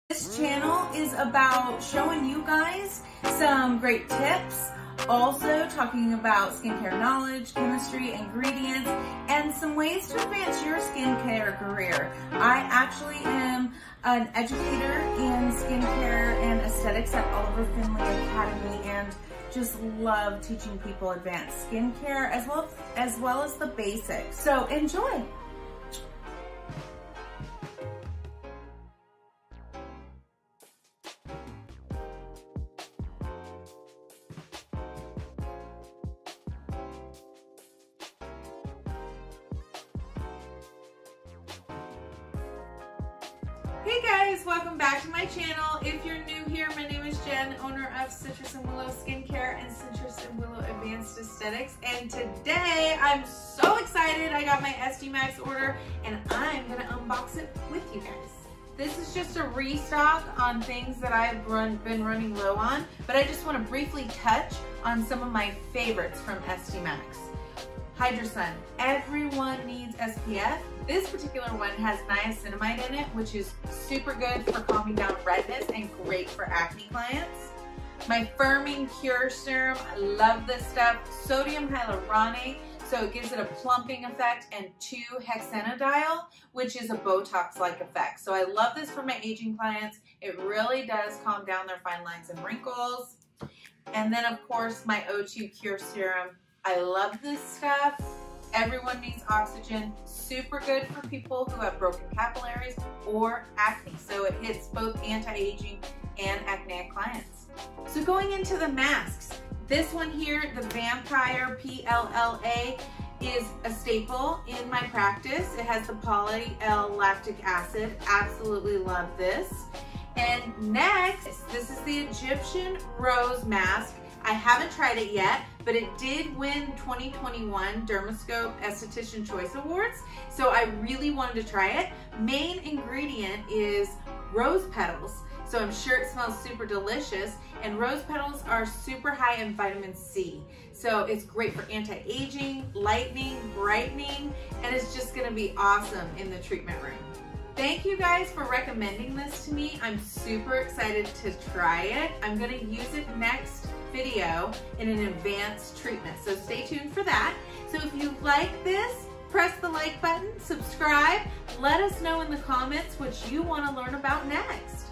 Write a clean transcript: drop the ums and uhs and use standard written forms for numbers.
This channel is about showing you guys some great tips, also talking about skincare knowledge, chemistry, ingredients, and some ways to advance your skincare career. I actually am an educator in skincare and aesthetics at Oliver Finley Academy and just love teaching people advanced skincare as well as the basics. So enjoy. Hey guys, welcome back to my channel. If you're new here, my name is Jen, owner of Citrusandwillow Skincare and Citrusandwillow Advanced Aesthetics. And today I'm so excited. I got my ESTHEMAX order and I'm gonna unbox it with you guys. This is just a restock on things that I've been running low on, but I just want to briefly touch on some of my favorites from ESTHEMAX. HYDROJELLY. Everyone needs SPF. This particular one has niacinamide in it, which is super good for calming down redness and great for acne clients. My Firming Cure Serum, I love this stuff. Sodium hyaluronate, so it gives it a plumping effect, and 2-hexanediol, which is a Botox-like effect. So I love this for my aging clients. It really does calm down their fine lines and wrinkles. And then of course my O2 Cure Serum. I love this stuff. Everyone needs oxygen. Super good for people who have broken capillaries or acne. So it hits both anti-aging and acneic clients. So going into the masks, this one here, the Vampire PLLA, is a staple in my practice. It has the poly-L-lactic acid. Absolutely love this. And next, this is the Egyptian Rose Mask. I haven't tried it yet, but it did win 2021 Dermoscope Esthetician Choice Awards, so I really wanted to try it. Main ingredient is rose petals, so I'm sure it smells super delicious, and rose petals are super high in vitamin C, so it's great for anti-aging, lightening, brightening, and it's just gonna be awesome in the treatment room. Thank you guys for recommending this to me. I'm super excited to try it. I'm gonna use it next video in an advanced treatment, so stay tuned for that. So if you like this, press the like button, subscribe, let us know in the comments what you want to learn about next.